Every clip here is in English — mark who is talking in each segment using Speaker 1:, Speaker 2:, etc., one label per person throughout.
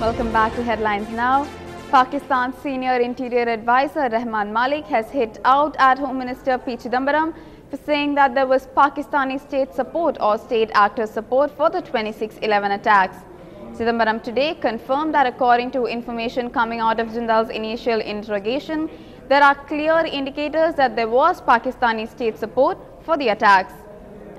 Speaker 1: Welcome back to Headlines Now. Pakistan's senior interior advisor Rahman Malik has hit out at Home Minister P. Chidambaram for saying that there was Pakistani state support or state actor support for the 26/11 attacks. Chidambaram today confirmed that according to information coming out of Jindal's initial interrogation, there are clear indicators that there was Pakistani state support for the attacks.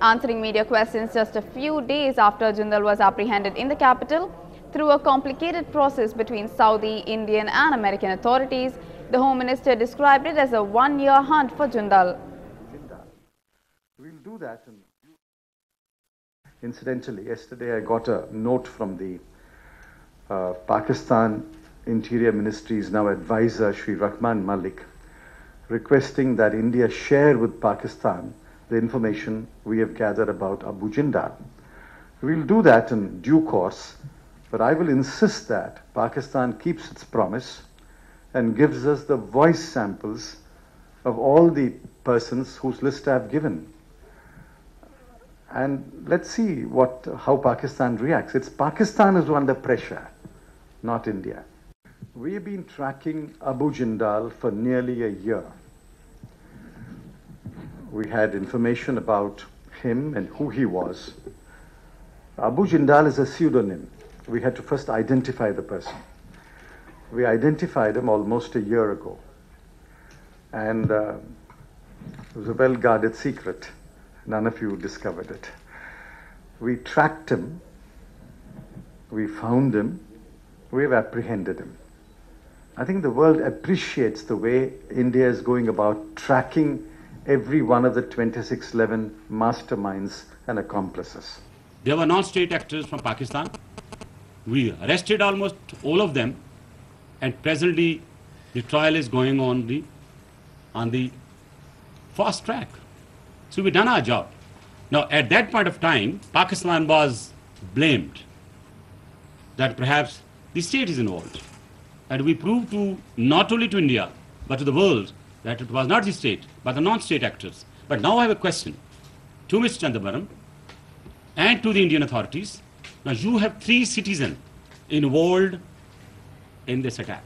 Speaker 1: Answering media questions just a few days after Jindal was apprehended in the capital, through a complicated process between Saudi, Indian and American authorities, the Home Minister described it as a one-year hunt for Jindal.
Speaker 2: We'll do that. Incidentally, yesterday I got a note from the Pakistan Interior Ministry's now advisor, Shri Rahman Malik, requesting that India share with Pakistan the information we have gathered about Abu Jindal. We'll do that in due course. But I will insist that Pakistan keeps its promise and gives us the voice samples of all the persons whose list I have given. And let's see how Pakistan reacts. It's Pakistan who's under pressure, not India. We've been tracking Abu Jindal for nearly a year. We had information about him and who he was. Abu Jindal is a pseudonym. We had to first identify the person. We identified him almost a year ago. And it was a well-guarded secret. None of you discovered it. We tracked him. We found him. We've apprehended him. I think the world appreciates the way India is going about tracking every one of the 26/11 masterminds and accomplices.
Speaker 3: There were non-state actors from Pakistan. We arrested almost all of them, and presently the trial is going on the fast track. So we've done our job. Now, at that point of time, Pakistan was blamed that perhaps the state is involved. And we proved not only to India, but to the world that it was not the state, but the non-state actors. But now I have a question to Mr. Chidambaram and to the Indian authorities. Now, you have 3 citizens involved in this attack.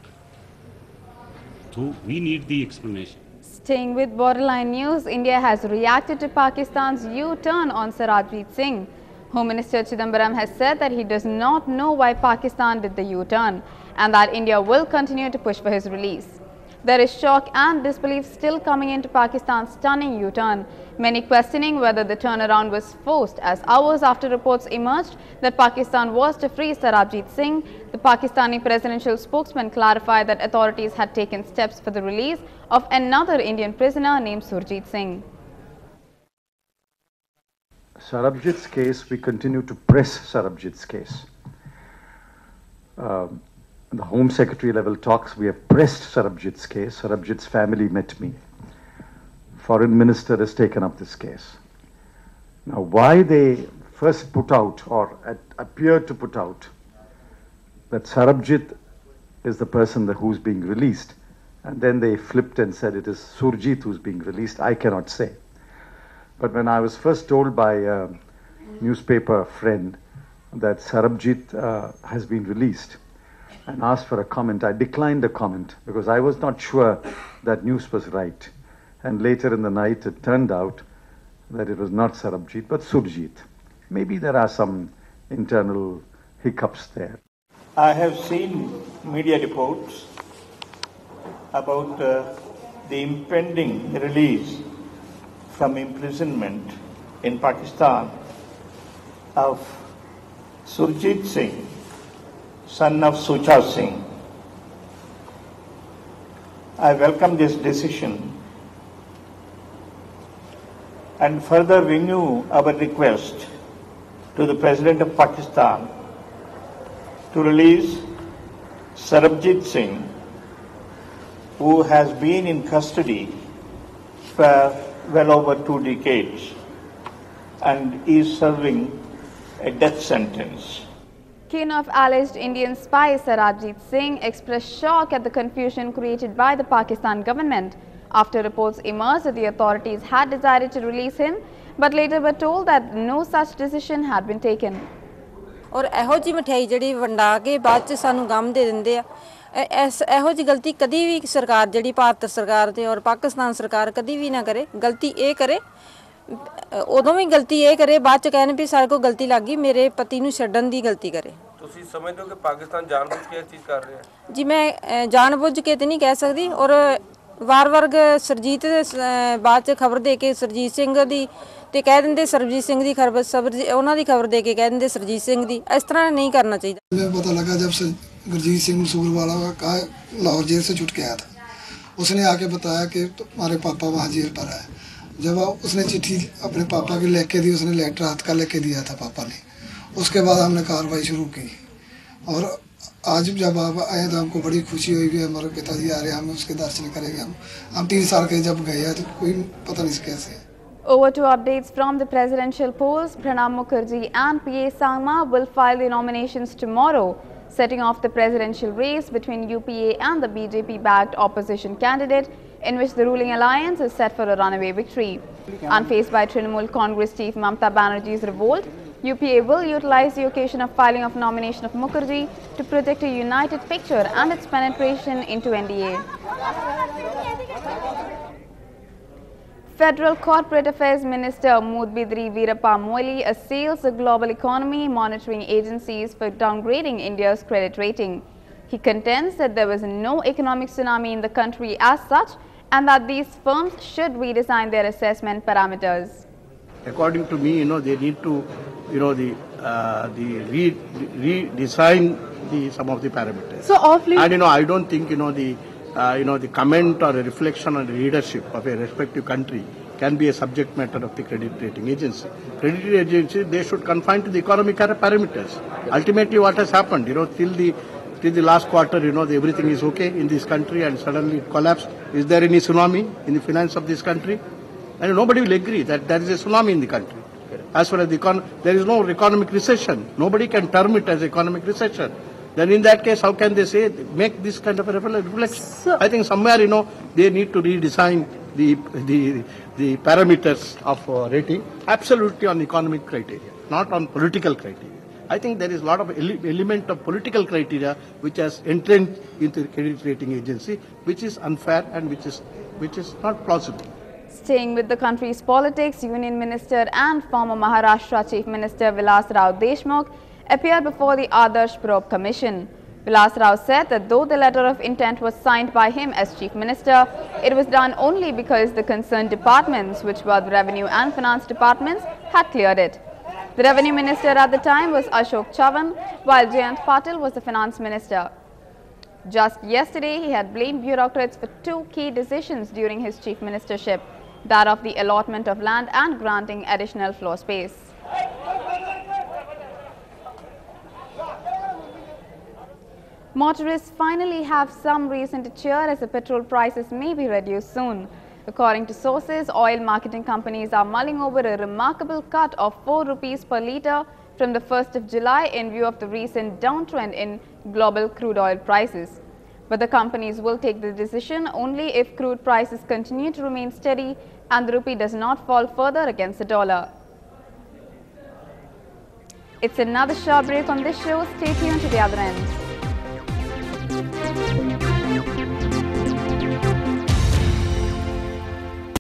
Speaker 3: So we need the explanation.
Speaker 1: Staying with borderline news, India has reacted to Pakistan's U-turn on Sarabjit Singh. Home Minister Chidambaram has said that he does not know why Pakistan did the U-turn and that India will continue to push for his release. There is shock and disbelief still coming into Pakistan's stunning U-turn, many questioning whether the turnaround was forced, as hours after reports emerged that Pakistan was to free Sarabjit Singh, the Pakistani presidential spokesman clarified that authorities had taken steps for the release of another Indian prisoner named Surjit Singh.
Speaker 2: Sarabjit's case, we continue to press Sarabjit's case. The Home Secretary level talks, we have pressed Sarabjit's case. Sarabjit's family met me. Foreign Minister has taken up this case. Now, why they first put out or appeared to put out that Sarabjit is the person who's being released, and then they flipped and said it is Surjit who's being released, I cannot say. But when I was first told by a newspaper friend that Sarabjit has been released, and asked for a comment, I declined the comment because I was not sure that news was right. And later in the night, it turned out that it was not Sarabjit, but Surjit. Maybe there are some internal hiccups there.
Speaker 4: I have seen media reports about the impending release from imprisonment in Pakistan of Surjit Singh, son of Sucha Singh. I welcome this decision and further renew our request to the President of Pakistan to release Sarabjit Singh, who has been in custody for well over 2 decades and is serving a death sentence.
Speaker 1: Kin of alleged Indian spy Sarabjit Singh expressed shock at the confusion created by the Pakistan government after reports emerged that the authorities had decided to release him, but later were told that no such decision had been taken.
Speaker 5: ਔਰ ਇਹੋ ਜਿਹੀ ਮਠਿਆਈ ਜਿਹੜੀ ਵੰਡਾ ਕੇ ਬਾਅਦ 'ਚ ਸਾਨੂੰ ਗਮ ਦੇ ਦਿੰਦੇ ਆ। ਇਹੋ ਜਿਹੀ ਗਲਤੀ ਕਦੀ ਵੀ ਸਰਕਾਰ ਜਿਹੜੀ ਭਾਰਤ ਸਰਕਾਰ ਤੇ ਔਰ ਪਾਕਿਸਤਾਨ ਸਰਕਾਰ ਕਦੀ ਵੀ ਨਾ ਕਰੇ। ਗਲਤੀ ਇਹ ਕਰੇ, ਉਦੋਂ ਵੀ ਗਲਤੀ ਇਹ ਕਰੇ, ਬਾਅਦ 'ਚ ਕਹਿਣ ਵੀ ਸਾਡੇ ਕੋਲ ਗਲਤੀ ਲੱਗ ਗਈ, ਮੇਰੇ ਪਤੀ ਨੂੰ ਛੱਡਣ ਦੀ ਗਲਤੀ ਕਰੇ।
Speaker 6: ਤੁਸੀਂ ਸਮਝਦੇ ਹੋ ਕਿ ਪਾਕਿਸਤਾਨ ਜਾਣਬੁੱਝ ਕੇ ਇਹ ਚੀਜ਼ ਕਰ ਰਿਹਾ ਹੈ?
Speaker 5: ਜੀ ਮੈਂ ਜਾਣਬੁੱਝ ਕੇ ਤੇ ਨਹੀਂ ਕਹਿ ਸਕਦੀ। ਔਰ ਵਾਰ-ਵਾਰ ਸਰਜੀਤ ਬਾਅਦ 'ਚ ਖਬਰ ਦੇ ਕੇ ਸਰਜੀਤ ਸਿੰਘ ਦੀ ਤੇ ਕਹਿ ਦਿੰਦੇ ਸਰਬਜੀਤ ਸਿੰਘ ਦੀ ਖਬਰ, ਉਹਨਾਂ ਦੀ ਖਬਰ ਦੇ ਕੇ ਕਹਿ ਦਿੰਦੇ ਸਰਜੀਤ ਸਿੰਘ ਦੀ। ਇਸ ਤਰ੍ਹਾਂ नहीं करना चाहिए।
Speaker 7: मुझे पता लगा जब से गुरजीत सिंह सूरवाला का लाहौर जेल से छूट के आया था, उसने आके बताया कि तुम्हारे पापा वहाँ जेल पर है। जब उसने चिट्ठी अपने पापा की लिख के दी, उसने लेटर हाथ का लिख के दिया था पापा ने। उसके बाद हमने कार्रवाई शुरू की और आज जब आप आए तो हमको बड़ी खुशी हुई कि हमारे पिताजी आ रहे हैं, हम उसके दर्शन करेंगे। हम 3 साल के जब गए तो कोई पता नहीं कैसे।
Speaker 1: Over to updates from the presidential polls. Pranab Mukherjee and PA Sangma will file the nominations tomorrow, setting off the presidential race between UPA and the BJP-backed opposition candidate, in which the ruling alliance is set for a runaway victory. Unfazed by Trinamool Congress chief Mamata Banerjee's revolt, UPA will utilize the occasion of filing of nomination of Mukherjee to project a united picture and its penetration into NDA. Federal Corporate Affairs Minister Mudbidri Veerappa Moily assails the global economy monitoring agencies for downgrading India's credit rating. He contends that there was no economic tsunami in the country as such and that these firms should redesign their assessment parameters.
Speaker 8: According to me, they need to, redesign some of the parameters.
Speaker 1: So off late.
Speaker 8: And I don't think the comment or a reflection on the leadership of a respective country can be a subject matter of the credit rating agency. Credit rating agency, they should confine to the economic parameters. Ultimately, what has happened, till the last quarter, everything is okay in this country and suddenly it collapsed. Is there any tsunami in the finance of this country? And nobody will agree that there is a tsunami in the country. As far as there is no economic recession. Nobody can term it as economic recession. Then in that case, how can they say, make this kind of a reflection? So, I think somewhere, they need to redesign the parameters of rating absolutely on economic criteria, not on political criteria. I think there is a lot of element of political criteria which has entrenched into the credit rating agency, which is unfair and which is not plausible.
Speaker 1: Staying with the country's politics, Union Minister and former Maharashtra Chief Minister Vilas Rao Deshmukh appeared before the Adarsh Probe Commission. Vilas Rao said that though the letter of intent was signed by him as Chief Minister, it was done only because the concerned departments, which were the Revenue and Finance departments, had cleared it. The Revenue Minister at the time was Ashok Chavan, while Jayant Patil was the Finance Minister. Just yesterday, he had blamed bureaucrats for 2 key decisions during his Chief Ministership, that of the allotment of land and granting additional floor space. Motorists finally have some reason to cheer as the petrol prices may be reduced soon. According to sources, oil marketing companies are mulling over a remarkable cut of 4 rupees per litre from the 1st of July in view of the recent downtrend in global crude oil prices. But the companies will take the decision only if crude prices continue to remain steady and the rupee does not fall further against the dollar. It's another short break on this show. Stay tuned to the other end.